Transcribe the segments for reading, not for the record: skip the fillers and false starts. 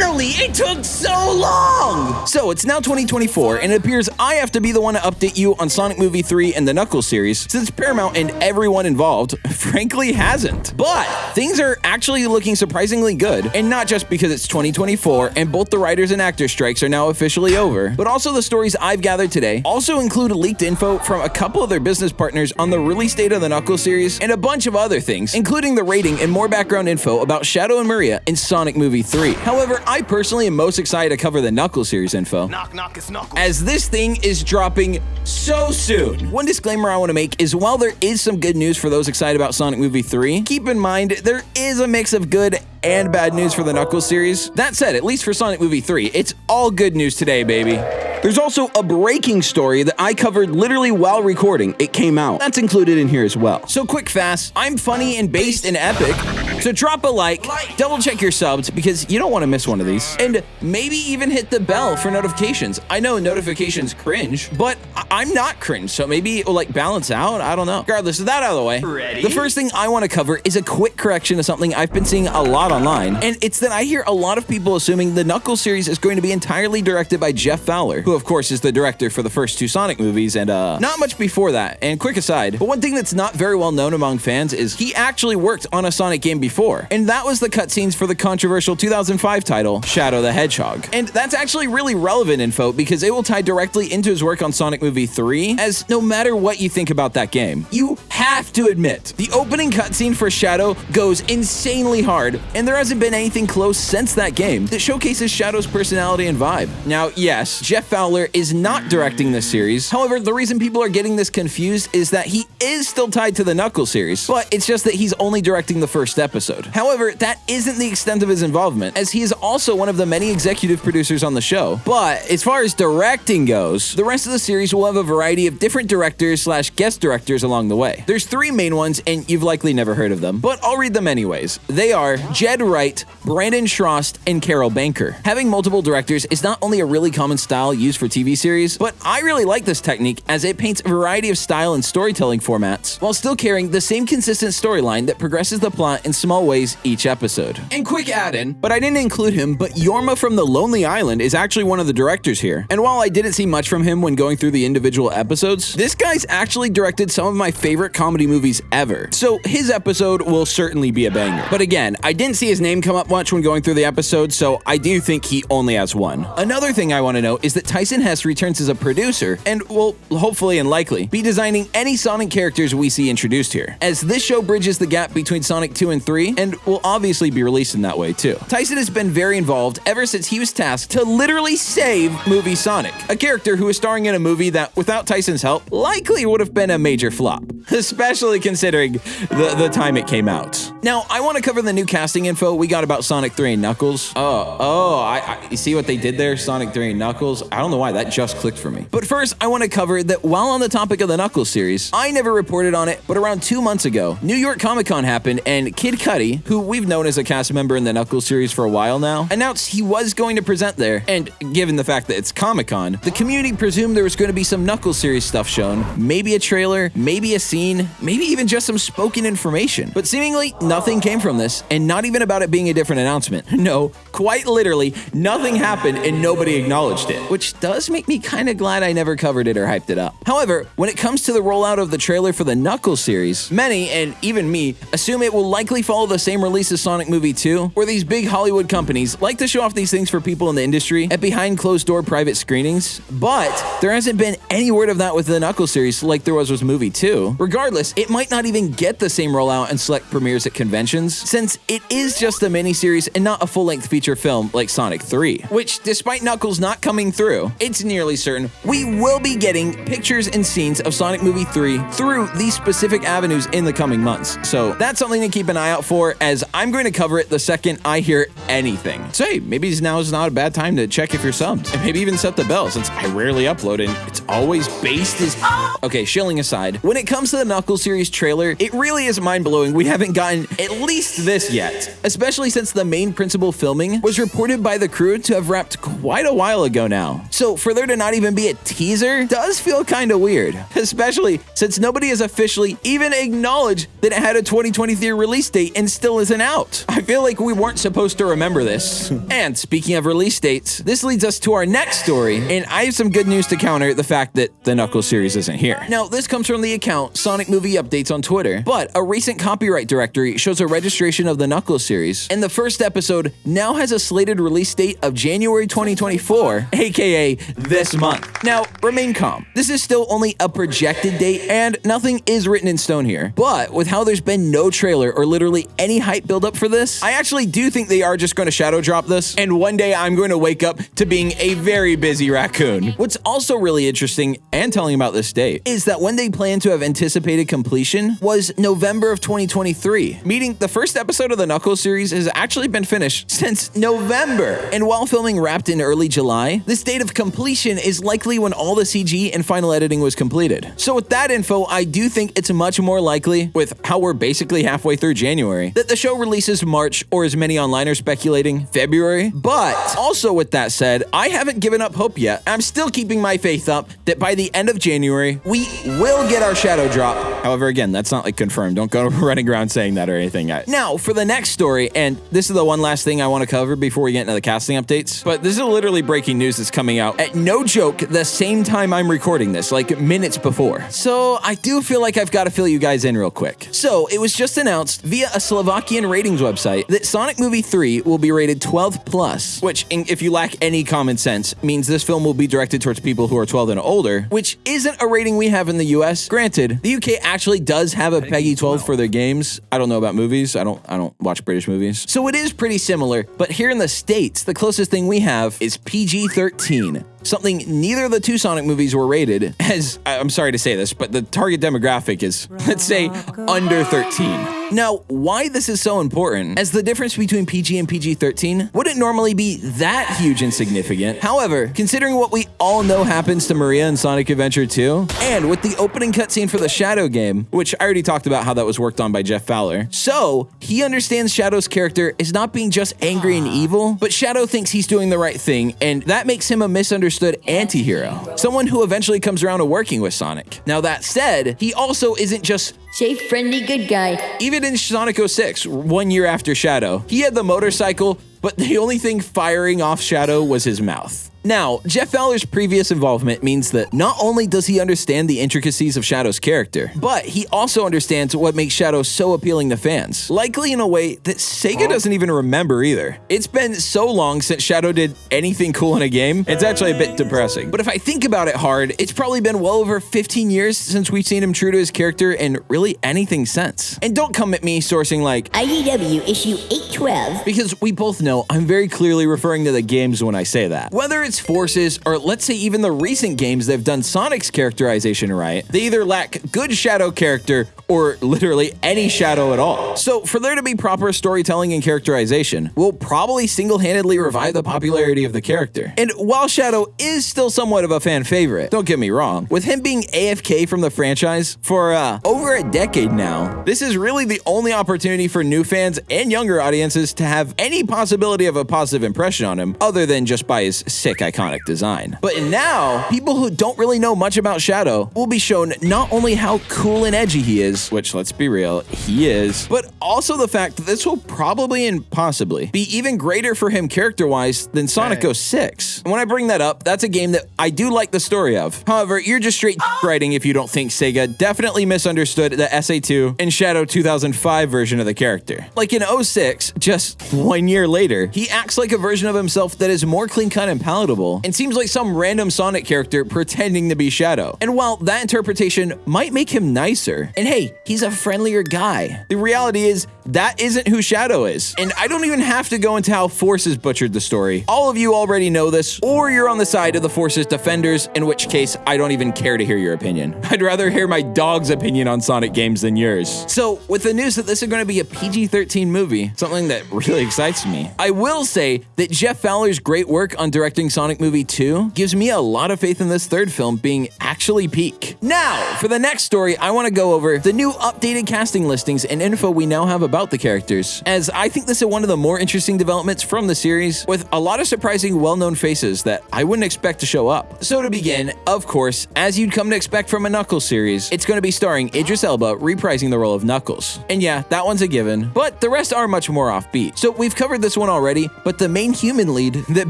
Finally! It took so long! So, it's now 2024, and it appears I have to be the one to update you on Sonic Movie 3 and the Knuckles series, since Paramount and everyone involved, frankly, hasn't. But things are actually looking surprisingly good, and not just because it's 2024 and both the writers and actors strikes are now officially over, but also the stories I've gathered today also include leaked info from a couple of their business partners on the release date of the Knuckles series, and a bunch of other things, including the rating and more background info about Shadow and Maria in Sonic Movie 3. However, I personally am most excited to cover the Knuckles series info, Knock, it's Knuckles. as this thing is dropping so soon. One disclaimer I want to make is while there is some good news for those excited about Sonic Movie 3, keep in mind there is a mix of good and bad news for the Knuckles series. That said, at least for Sonic Movie 3, it's all good news today, baby. There's also a breaking story that I covered literally while recording. It came out. That's included in here as well. So quick fast, I'm funny and based and epic, so drop a like, double check your subs because you don't want to miss one of these, and maybe even hit the bell for notifications. I know notifications cringe, but I'm not cringe, so maybe it will like balance out. I don't know. Regardless of that out of the way, Ready? The first thing I want to cover is a quick correction of something I've been seeing a lot online, and it's that I hear a lot of people assuming the Knuckles series is going to be entirely directed by Jeff Fowler, who of course is the director for the first two Sonic movies and not much before that. And quick aside, but one thing that's not very well known among fans is he actually worked on a Sonic game before, and that was the cutscenes for the controversial 2005 title, Shadow the Hedgehog. And that's actually really relevant info because it will tie directly into his work on Sonic Movie 3, as no matter what you think about that game, you have to admit, the opening cutscene for Shadow goes insanely hard, and there hasn't been anything close since that game that showcases Shadow's personality and vibe. Now, yes, Jeff Fowler is not directing this series. However, the reason people are getting this confused is that he is still tied to the Knuckles series, but it's just that he's only directing the first episode. However, that isn't the extent of his involvement, as he is also one of the many executive producers on the show. But as far as directing goes, the rest of the series will have a variety of different directors slash guest directors along the way. There's three main ones, and you've likely never heard of them, but I'll read them anyways. They are Jed Wright, Brandon Schrost, and Carol Banker. Having multiple directors is not only a really common style used for TV series, but I really like this technique as it paints a variety of style and storytelling formats while still carrying the same consistent storyline that progresses the plot in small ways each episode. And quick add-in, but I didn't include him, but Yorma from The Lonely Island is actually one of the directors here. And while I didn't see much from him when going through the individual episodes, this guy's actually directed some of my favorite comedy movies ever. So his episode will certainly be a banger. But again, I didn't see his name come up much when going through the episode, so I do think he only has one. Another thing I want to note is that Tyson Hess returns as a producer and will, hopefully and likely, be designing any Sonic characters we see introduced here, as this show bridges the gap between Sonic 2 and 3 and will obviously be released in that way too. Tyson has been very involved ever since he was tasked to literally save movie Sonic, a character who is starring in a movie that, without Tyson's help, likely would have been a major flop, especially considering the time it came out. Now, I want to cover the new casting info we got about Sonic 3 and Knuckles. You see what they did there? Sonic 3 and Knuckles? I don't know why that just clicked for me. But first, I want to cover that while on the topic of the Knuckles series, I never reported on it, but around 2 months ago, New York Comic Con happened and Kid Cudi, who we've known as a cast member in the Knuckles series for a while now, announced he was going to present there, and given the fact that it's Comic Con, the community presumed there was going to be some Knuckles series stuff shown, maybe a trailer, maybe a scene, maybe even just some spoken information. But seemingly, nothing came from this, and not even about it being a different announcement. No, quite literally, nothing happened and nobody acknowledged it, which does make me kind of glad I never covered it or hyped it up. However, when it comes to the rollout of the trailer for the Knuckles series, many, and even me, assume it will likely follow the same release as Sonic Movie 2, where these big Hollywood companies like to show off these things for people in the industry at behind closed-door private screenings, but there hasn't been any word of that with the Knuckles series like there was with Movie 2. Regardless, it might not even get the same rollout and select premieres at conventions, since it is just a miniseries and not a full-length feature film like Sonic 3, which, despite Knuckles not coming through, it's nearly certain we will be getting pictures and scenes of Sonic Movie 3 through these specific avenues in the coming months. So that's something to keep an eye out for, as I'm going to cover it the second I hear anything. So hey, maybe now is not a bad time to check if you're subbed, and maybe even set the bell, since I rarely upload and it's always based as... Okay, shilling aside, when it comes to the Knuckles series trailer, it really is mind-blowing we haven't gotten at least this yet, especially since the main principal filming was reported by the crew to have wrapped quite a while ago now. So for there to not even be a teaser does feel kind of weird, especially since nobody has officially even acknowledged that it had a 2023 release date and still isn't out. I feel like we weren't supposed to remember this. And speaking of release dates, this leads us to our next story, and I have some good news to counter the fact that the Knuckles series isn't here. Now, this comes from the account Sonic Movie Updates on Twitter, but a recent copyright directory shows a registration of the Knuckles series, and the first episode now has a slated release date of January 2024, aka this month. Now, remain calm. This is still only a projected date, and nothing is written in stone here. But with how there's been no trailer or literally any hype buildup for this, I actually do think they are just going to shadow drop this, and one day I'm going to wake up to being a very busy raccoon. What's also really interesting and telling about this date is that when they plan to have anticipated completion was November of 2023, meaning the first episode of the Knuckles series has actually been finished since November. And while filming wrapped in early July, this date of completion is likely when all the CG and final editing was completed. So with that info, I do think it's much more likely, with how we're basically halfway through January, that the show releases March, or as many online are speculating, February. But also with that said, I haven't given up hope yet. I'm still keeping my faith up that by the end of January, we will get our shadow drop. However, again, that's not like confirmed. Don't go running around saying that or anything. Now, for the next story, and this is the one last thing I want to cover before we get into the casting updates, but this is literally breaking news that's coming out at no joke the same time I'm recording this, like minutes before. So I do feel like I've got to fill you guys in real quick. So it was just announced via a Slovakian ratings website that Sonic Movie 3 will be rated 12+, which, if you lack any common sense, means this film will be directed towards people who are 12 and older, which isn't a rating we have in the US. Granted, the UK actually does have a Peggy 12 for their games. I don't know about movies. I don't watch British movies. So it is pretty similar, but here in the States, the closest thing we have is PG-13. Something neither of the two Sonic movies were rated, as, I'm sorry to say this, but the target demographic is, let's say, under 13. Now, why this is so important, as the difference between PG and PG-13 wouldn't normally be that huge and significant. However, considering what we all know happens to Maria in Sonic Adventure 2, and with the opening cutscene for the Shadow game, which I already talked about how that was worked on by Jeff Fowler, so he understands Shadow's character is not being just angry and evil, but Shadow thinks he's doing the right thing, and that makes him a misunderstood anti-hero, someone who eventually comes around to working with Sonic. Now that said, he also isn't just safe, friendly, good guy. Even in Sonic 06, 1 year after Shadow, he had the motorcycle, but the only thing firing off Shadow was his mouth. Now, Jeff Fowler's previous involvement means that not only does he understand the intricacies of Shadow's character, but he also understands what makes Shadow so appealing to fans, likely in a way that Sega doesn't even remember either. It's been so long since Shadow did anything cool in a game, it's actually a bit depressing. But if I think about it hard, it's probably been well over 15 years since we've seen him true to his character and really anything since. And don't come at me sourcing like IDW issue 812, because we both know I'm very clearly referring to the games when I say that. Whether it's Forces, or let's say even the recent games that have done Sonic's characterization right, they either lack good Shadow character or literally any Shadow at all. So for there to be proper storytelling and characterization, we'll probably single-handedly revive the popularity of the character. And while Shadow is still somewhat of a fan favorite, don't get me wrong, with him being AFK from the franchise for over a decade now, this is really the only opportunity for new fans and younger audiences to have any possibility of a positive impression on him, other than just by his sick, iconic design. But now, people who don't really know much about Shadow will be shown not only how cool and edgy he is, which, let's be real, he is, but also the fact that this will probably and possibly be even greater for him character-wise than Sonic 06. And when I bring that up, that's a game that I do like the story of. However, you're just straight writing if you don't think Sega definitely misunderstood the SA2 and Shadow 2005 version of the character. Like in 06, just 1 year later, he acts like a version of himself that is more clean-cut and palatable, and seems like some random Sonic character pretending to be Shadow. And while that interpretation might make him nicer, and hey, he's a friendlier guy, the reality is that isn't who Shadow is. And I don't even have to go into how Forces butchered the story. All of you already know this, or you're on the side of the Forces defenders, in which case I don't even care to hear your opinion. I'd rather hear my dog's opinion on Sonic games than yours. So with the news that this is going to be a PG-13 movie, something that really excites me, I will say that Jeff Fowler's great work on directing Sonic movie 2 gives me a lot of faith in this third film being actually peak. Now, for the next story, I want to go over the new updated casting listings and info we now have about the characters, as I think this is one of the more interesting developments from the series, with a lot of surprising well-known faces that I wouldn't expect to show up. So to begin, of course, as you'd come to expect from a Knuckles series, it's going to be starring Idris Elba reprising the role of Knuckles. And yeah, that one's a given, but the rest are much more offbeat. So we've covered this one already, but the main human lead that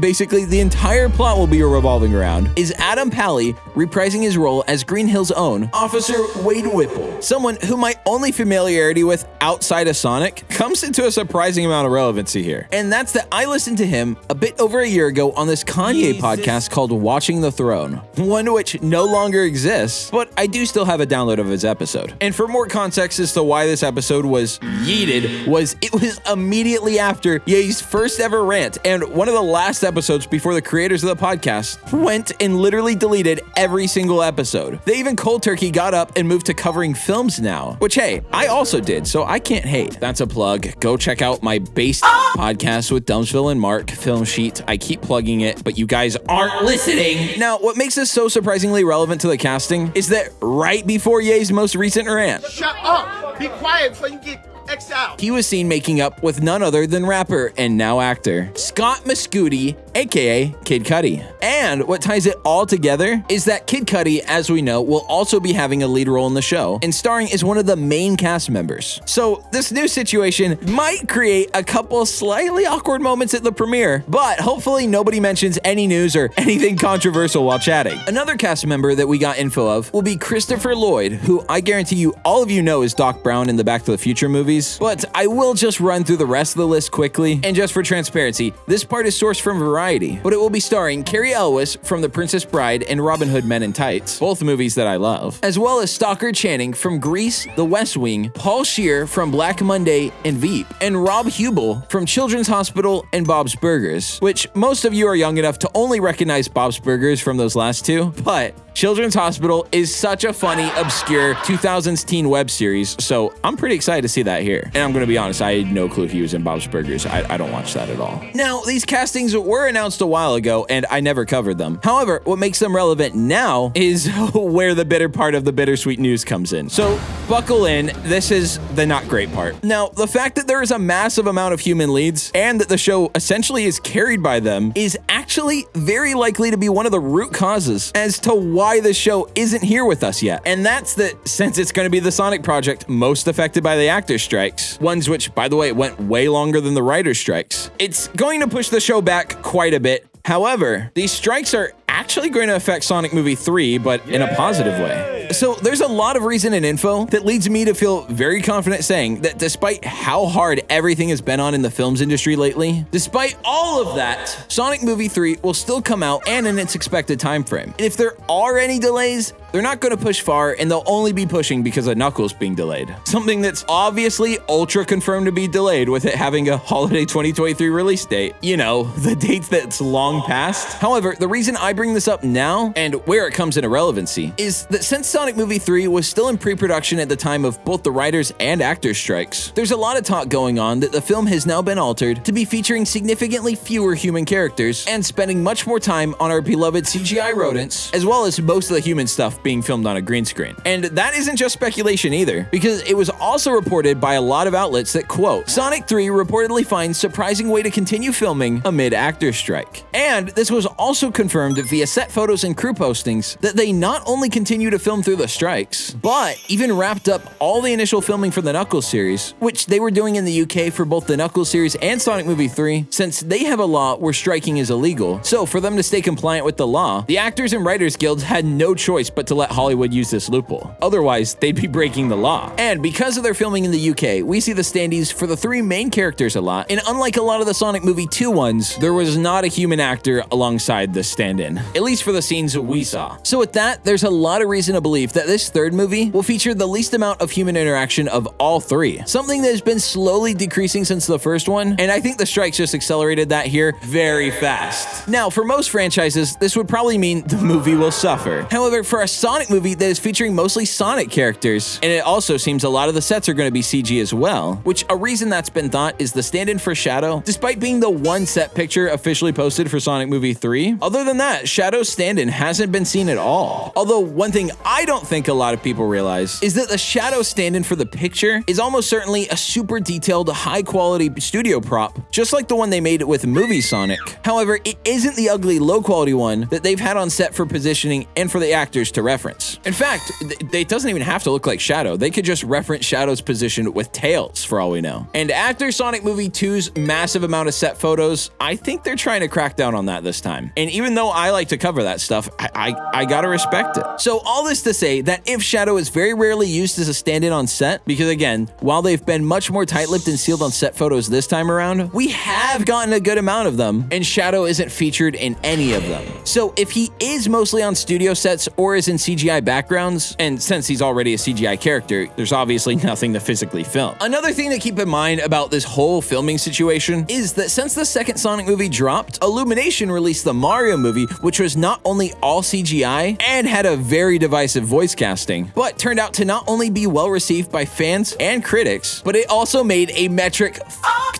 basically the entire plot will be revolving around is Adam Pally reprising his role as Green Hill's own Officer Wade Whipple, someone who my only familiarity with outside of Sonic comes into a surprising amount of relevancy here. And that's that I listened to him a bit over a year ago on this Kanye podcast called Watching the Throne, one which no longer exists, but I do still have a download of his episode. And for more context as to why this episode was yeeted, it was immediately after Ye's first ever rant and one of the last episodes before the creators of the podcast went and literally deleted every single episode. They even cold turkey got up and moved to covering films now, which hey, I also did, so I can't hate. That's a plug. Go check out my based podcast with Dumpsville and Mark, Film Sheet. I keep plugging it, but you guys aren't listening. Now, what makes this so surprisingly relevant to the casting is that right before Ye's most recent rant, shut up! Be quiet before you get exiled. He was seen making up with none other than rapper and now actor Scott Mescudi, aka Kid Cudi. And what ties it all together is that Kid Cudi, as we know, will also be having a lead role in the show and starring as one of the main cast members. So this new situation might create a couple slightly awkward moments at the premiere, but hopefully nobody mentions any news or anything controversial while chatting. Another cast member that we got info of will be Christopher Lloyd, who I guarantee you all of you know is Doc Brown in the Back to the Future movies. But I will just run through the rest of the list quickly, and just for transparency, this part is sourced from Variety, but it will be starring Carrie Elwes from The Princess Bride and Robin Hood Men in Tights, both movies that I love, as well as Stockard Channing from Grease, The West Wing, Paul Scheer from Black Monday and Veep, and Rob Hubel from Children's Hospital and Bob's Burgers, which most of you are young enough to only recognize Bob's Burgers from those last two, but Children's Hospital is such a funny, obscure 2000s teen web series, so I'm pretty excited to see that here. And I'm gonna be honest, I had no clue he was in Bob's Burgers. I don't watch that at all. Now, these castings were announced a while ago, and I never covered them. However, what makes them relevant now is where the bitter part of the bittersweet news comes in. So buckle in, this is the not great part. Now, the fact that there is a massive amount of human leads and that the show essentially is carried by them is actually very likely to be one of the root causes as to why the show isn't here with us yet. And that's that since it's going to be the Sonic project most affected by the actors' strikes, ones which, by the way, went way longer than the writers' strikes, it's going to push the show back quite a bit. However, these strikes are actually going to affect Sonic Movie 3, but in a positive way. So there's a lot of reason and info that leads me to feel very confident saying that despite how hard everything has been on in the films industry lately, despite all of that, Sonic Movie 3 will still come out and in its expected time frame. And if there are any delays, they're not going to push far, and they'll only be pushing because of Knuckles being delayed. Something that's obviously ultra confirmed to be delayed with it having a holiday 2023 release date. You know, the date that's long past. However, the reason I bring this up now, and where it comes into relevancy, is that since Sonic Movie 3 was still in pre-production at the time of both the writers and actors' strikes, there's a lot of talk going on that the film has now been altered to be featuring significantly fewer human characters and spending much more time on our beloved CGI rodents, as well as most of the human stuff being filmed on a green screen. And that isn't just speculation either, because it was also reported by a lot of outlets that, quote, Sonic 3 reportedly finds surprising way to continue filming amid actors' strike. And this was also confirmed via set photos and crew postings that they not only continue to film through the strikes, but even wrapped up all the initial filming for the Knuckles series, which they were doing in the UK for both the Knuckles series and Sonic Movie 3, since they have a law where striking is illegal. So for them to stay compliant with the law, the Actors and Writers Guilds had no choice but to let Hollywood use this loophole. Otherwise, they'd be breaking the law. And because of their filming in the UK, we see the standees for the three main characters a lot, and unlike a lot of the Sonic Movie 2 ones, there was not a human actor alongside the stand-in, at least for the scenes we saw. So with that, there's a lot of reason to believe that this third movie will feature the least amount of human interaction of all three, something that has been slowly decreasing since the first one, and I think the strikes just accelerated that here very fast. Now, for most franchises, this would probably mean the movie will suffer. However, for a Sonic movie that is featuring mostly Sonic characters. And it also seems a lot of the sets are going to be CG as well, which a reason that's been thought is the stand-in for Shadow, despite being the one set picture officially posted for Sonic Movie 3. Other than that, Shadow's stand-in hasn't been seen at all. Although one thing I don't think a lot of people realize is that the Shadow stand-in for the picture is almost certainly a super detailed, high-quality studio prop, just like the one they made with movie Sonic. However, it isn't the ugly, low-quality one that they've had on set for positioning and for the actors to reference. In fact, it doesn't even have to look like Shadow. They could just reference Shadow's position with Tails, for all we know. And after Sonic Movie 2's massive amount of set photos, I think they're trying to crack down on that this time. And even though I like to cover that stuff, I gotta respect it. So all this to say that if Shadow is very rarely used as a stand-in on set, because again, while they've been much more tight-lipped and sealed on set photos this time around, we have gotten a good amount of them, and Shadow isn't featured in any of them. So if he is mostly on studio sets or is in CGI backgrounds, and since he's already a CGI character, there's obviously nothing to physically film. Another thing to keep in mind about this whole filming situation is that since the second Sonic movie dropped, Illumination released the Mario movie, which was not only all CGI and had a very divisive voice casting, but turned out to not only be well received by fans and critics, but it also made a metric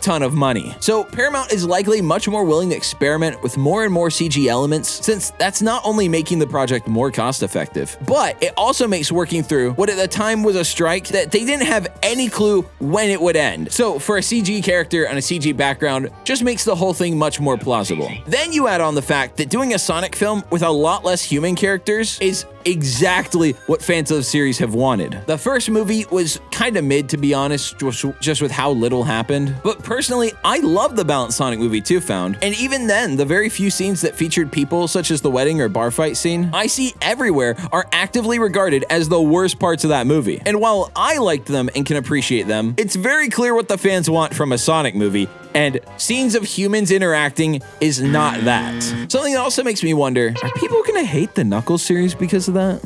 ton of money. So Paramount is likely much more willing to experiment with more and more CG elements, since that's not only making the project more cost effective, but it also makes working through what at the time was a strike that they didn't have any clue when it would end. So for a CG character and a CG background just makes the whole thing much more plausible. Then you add on the fact that doing a Sonic film with a lot less human characters is exactly what fans of the series have wanted. The first movie was kind of mid, to be honest, just with how little happened. But personally, I love the balanced Sonic movie 2 found, and even then, the very few scenes that featured people, such as the wedding or bar fight scene, I see everywhere are actively regarded as the worst parts of that movie. And while I liked them and can appreciate them, it's very clear what the fans want from a Sonic movie, and scenes of humans interacting is not that. Something that also makes me wonder, are people gonna hate the Knuckles series because of that?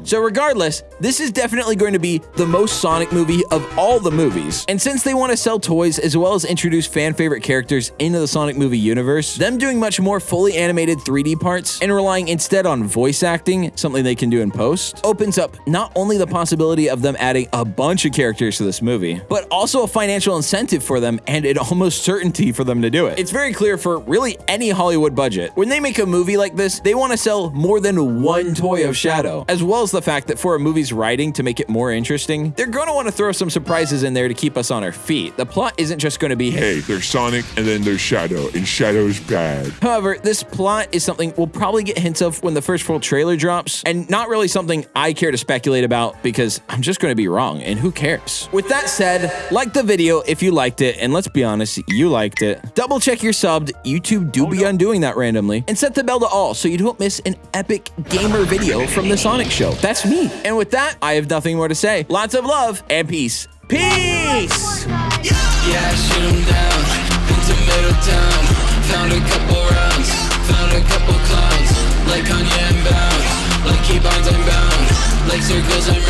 So regardless, this is definitely going to be the most Sonic movie of all the movies. And since they want to sell toys as well as introduce fan favorite characters into the Sonic movie universe, them doing much more fully animated 3D parts and relying instead on voice acting, something they can do in post, opens up not only the possibility of them adding a bunch of characters to this movie, but also a financial incentive for them and an almost certainty for them to do it. It's very clear for really any Hollywood budget, when they make a movie like this, they want to sell more than one toy of Shadow, as well as the fact that for a movie's writing to make it more interesting, they're going to want to throw some surprises in there to keep us on our feet. The plot isn't just going to be, hey, there's Sonic and then there's Shadow, and Shadow's bad. However, this plot is something we'll probably get hints of when the first full trailer drops, and not really something I care to speculate about because I'm just going to be wrong, and who cares? With that said, like the video if you liked it, and let's be honest, you liked it. Double check you're subbed, YouTube do be undoing that randomly, and set the bell to all so you don't miss an epic gamer video from the Sonic Show. That's me. And with that, I have nothing more to say. Lots of love and peace. Peace! Yeah, I shoot him down into Middletown. Found a couple rounds, found a couple clowns. Like Kanye and bound, like Keybonds and bound. Like circles and